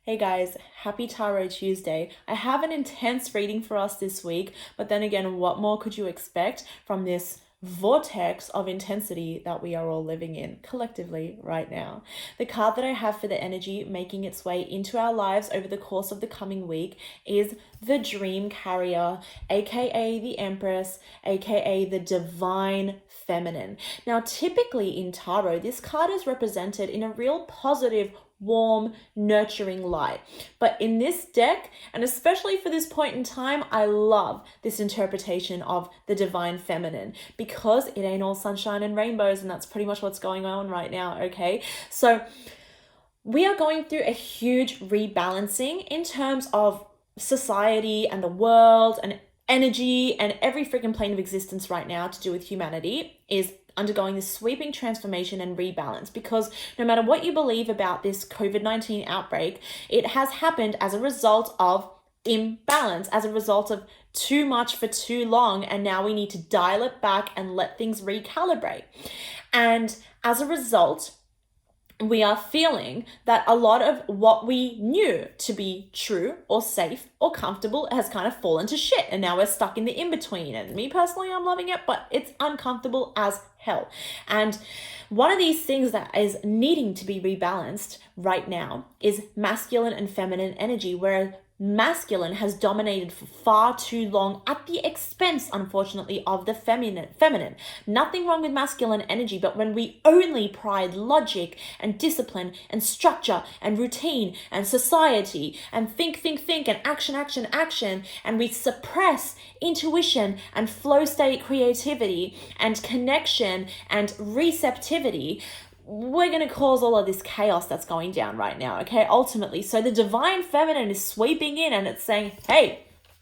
Hey guys, happy Tarot Tuesday. I have an intense reading for us this week, but then again, what more could you expect from this vortex of intensity that we are all living in collectively right now? The card that I have for the energy making its way into our lives over the course of the coming week is the Dream Carrier, aka the Empress, aka the Divine Feminine. Now, typically in Tarot, this card is represented in a real positive, warm, nurturing light. But in this deck, and especially for this point in time, I love this interpretation of the Divine Feminine because it ain't all sunshine and rainbows, and that's pretty much what's going on right now, okay? So we are going through a huge rebalancing in terms of society and the world and energy, and every freaking plane of existence right now to do with humanity is undergoing this sweeping transformation and rebalance, because no matter what you believe about this COVID-19 outbreak, it has happened as a result of imbalance, as a result of too much for too long, and now we need to dial it back and let things recalibrate. And as a result, we are feeling that a lot of what we knew to be true or safe or comfortable has kind of fallen to shit, and now we're stuck in the in-between. And me personally, I'm loving it, but it's uncomfortable as hell. And one of these things that is needing to be rebalanced right now is masculine and feminine energy, where masculine has dominated for far too long at the expense, unfortunately, of the feminine. Nothing wrong with masculine energy, but when we only pride logic and discipline and structure and routine and society and think and action, and we suppress intuition and flow state creativity and connection and receptivity, we're going to cause all of this chaos that's going down right now, okay, ultimately. So the Divine Feminine is sweeping in and it's saying, hey,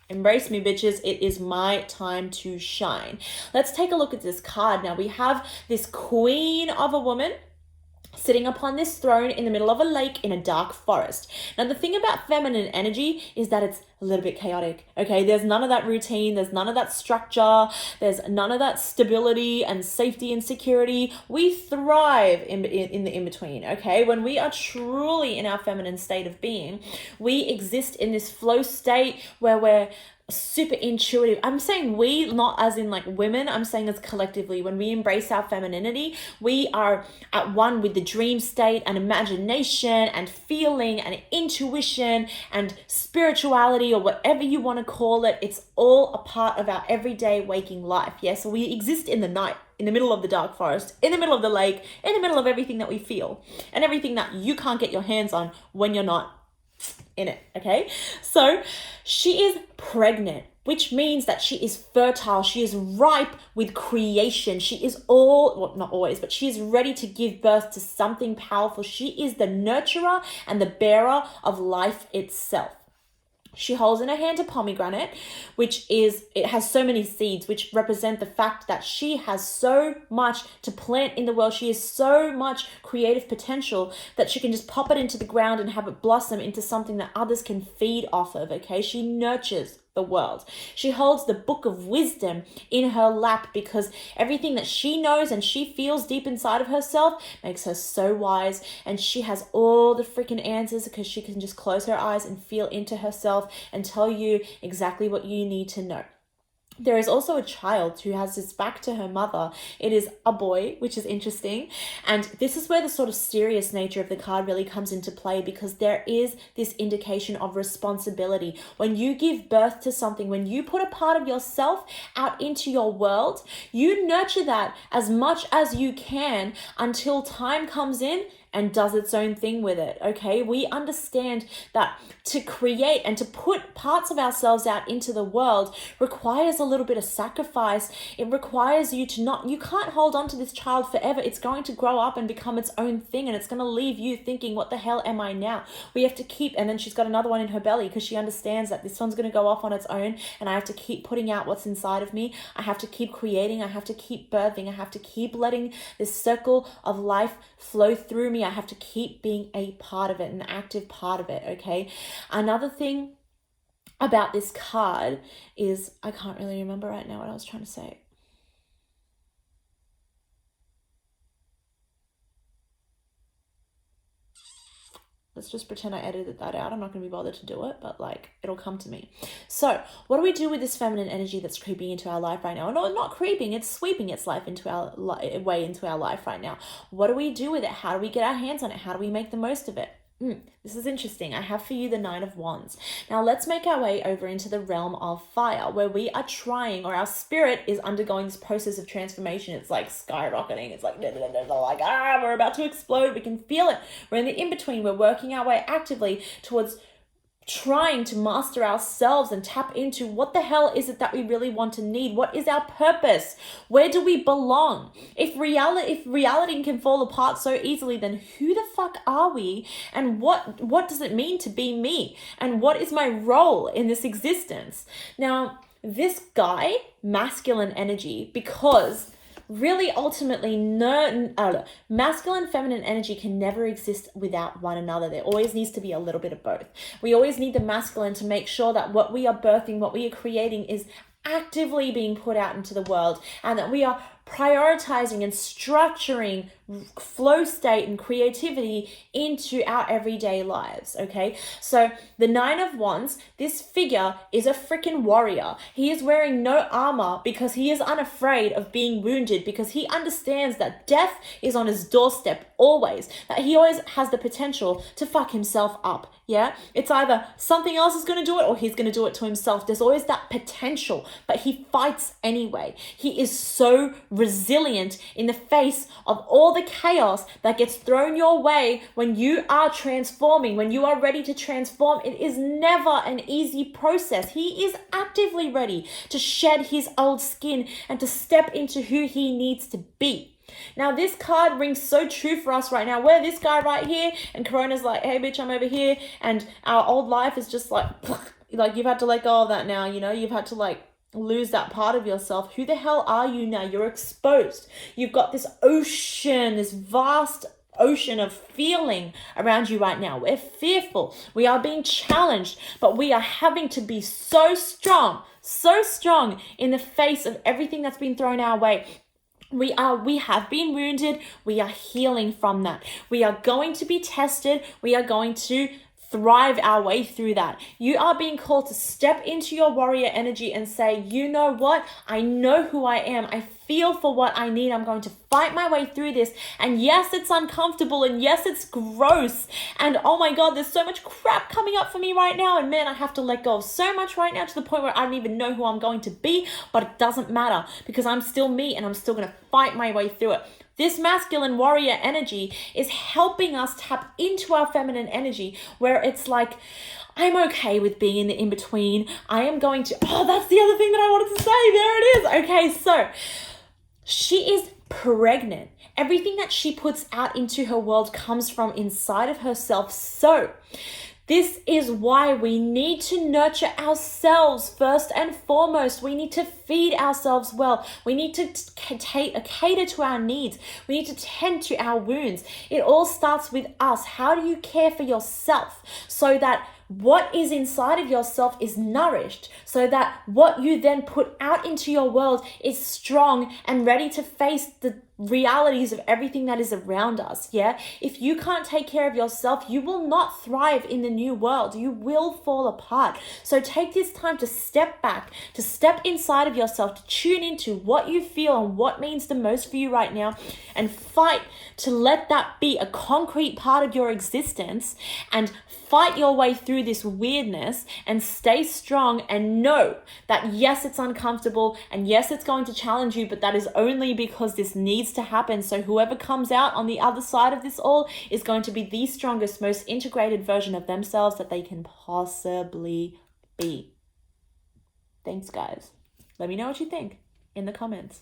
embrace me, bitches. It is my time to shine. Let's take a look at this card. Now, we have this queen of a woman sitting upon this throne in the middle of a lake in a dark forest. Now, the thing about feminine energy is that it's a little bit chaotic, okay? There's none of that routine. There's none of that structure. There's none of that stability and safety and security. We thrive in the in-between, okay? When we are truly in our feminine state of being, we exist in this flow state where we're super intuitive. I'm saying we, not as in like women, I'm saying as collectively. When we embrace our femininity, we are at one with the dream state and imagination and feeling and intuition and spirituality, or whatever you want to call it. It's all a part of our everyday waking life. Yeah, so we exist in the night, in the middle of the dark forest, in the middle of the lake, in the middle of everything that we feel and everything that you can't get your hands on when you're not in it, okay? So she is pregnant, which means that she is fertile. She is ripe with creation. She is not always, but she is ready to give birth to something powerful. She is the nurturer and the bearer of life itself. She holds in her hand a pomegranate, it has so many seeds, which represent the fact that she has so much to plant in the world. She has so much creative potential that she can just pop it into the ground and have it blossom into something that others can feed off of, okay? She nurtures the world. She holds the book of wisdom in her lap because everything that she knows and she feels deep inside of herself makes her so wise, and she has all the freaking answers because she can just close her eyes and feel into herself and tell you exactly what you need to know. There is also a child who has his back to her mother. It is a boy, which is interesting. And this is where the sort of serious nature of the card really comes into play, because there is this indication of responsibility. When you give birth to something, when you put a part of yourself out into your world, you nurture that as much as you can until time comes in and does its own thing with it, okay? We understand that to create and to put parts of ourselves out into the world requires a little bit of sacrifice. It requires you can't hold on to this child forever. It's going to grow up and become its own thing, and it's going to leave you thinking, what the hell am I now? We have to keep, and then she's got another one in her belly because she understands that this one's going to go off on its own, and I have to keep putting out what's inside of me. I have to keep creating. I have to keep birthing. I have to keep letting this circle of life flow through me. I have to keep being a part of it, an active part of it, okay? Another thing about this card is, I can't really remember right now what I was trying to say. Let's just pretend I edited that out. I'm not going to be bothered to do it, but like it'll come to me. So what do we do with this feminine energy that's creeping into our life right now? No, not creeping. It's sweeping its life into our way into our life right now. What do we do with it? How do we get our hands on it? How do we make the most of it? This is interesting. I have for you the Nine of Wands. Now let's make our way over into the realm of fire, where we are trying, or our spirit is undergoing this process of transformation. It's like skyrocketing. It's like, like, we're about to explode. We can feel it. We're in the in-between. We're working our way actively towards trying to master ourselves and tap into what the hell is it that we really want to need? What is our purpose? Where do we belong? If reality can fall apart so easily, then who the fuck are we? And what does it mean to be me? And what is my role in this existence? Now, this guy, masculine energy, because really ultimately masculine feminine energy can never exist without one another. There always needs to be a little bit of both. We always need the masculine to make sure that what we are birthing, what we are creating is actively being put out into the world, and that we are prioritizing and structuring flow state and creativity into our everyday lives. Okay, so the Nine of Wands, this figure is a freaking warrior. He is wearing no armor because he is unafraid of being wounded, because he understands that death is on his doorstep always, that he always has the potential to fuck himself up. Yeah, it's either something else is going to do it or he's going to do it to himself. There's always that potential, but he fights anyway. He is so resilient in the face of all the chaos that gets thrown your way when you are transforming, when you are ready to transform. It is never an easy process. He is actively ready to shed his old skin and to step into who he needs to be. Now, this card rings so true for us right now. We're this guy right here, and Corona's like, hey, bitch, I'm over here. And our old life is just like you've had to let go of that now, you know? You've had to like lose that part of yourself. Who the hell are you now? You're exposed. You've got this ocean, this vast ocean of feeling around you right now. We're fearful. We are being challenged, but we are having to be so strong in the face of everything that's been thrown our way. We have been wounded. We are healing from that. We are going to be tested. We are going to thrive our way through that. You are being called to step into your warrior energy and say, you know what? I know who I am. I feel for what I need. I'm going to fight my way through this. And yes, it's uncomfortable. And yes, it's gross. And oh my God, there's so much crap coming up for me right now. And man, I have to let go of so much right now, to the point where I don't even know who I'm going to be. But it doesn't matter, because I'm still me, and I'm still going to fight my way through it. This masculine warrior energy is helping us tap into our feminine energy, where it's like, I'm okay with being in the in-between. I am going to, that's the other thing that I wanted to say. There it is. Okay, so she is pregnant. Everything that she puts out into her world comes from inside of herself. So this is why we need to nurture ourselves first and foremost. We need to feed ourselves well. We need to cater to our needs. We need to tend to our wounds. It all starts with us. How do you care for yourself so that what is inside of yourself is nourished, so that what you then put out into your world is strong and ready to face the realities of everything that is around us? Yeah, if you can't take care of yourself, you will not thrive in the new world. You will fall apart. So take this time to step back, to step inside of yourself, to tune into what you feel and what means the most for you right now, and fight to let that be a concrete part of your existence, and fight your way through this weirdness, and stay strong, and know that yes, it's uncomfortable, and yes, it's going to challenge you, but that is only because this needs to happen. So whoever comes out on the other side of this all is going to be the strongest, most integrated version of themselves that they can possibly be. Thanks, guys. Let me know what you think in the comments.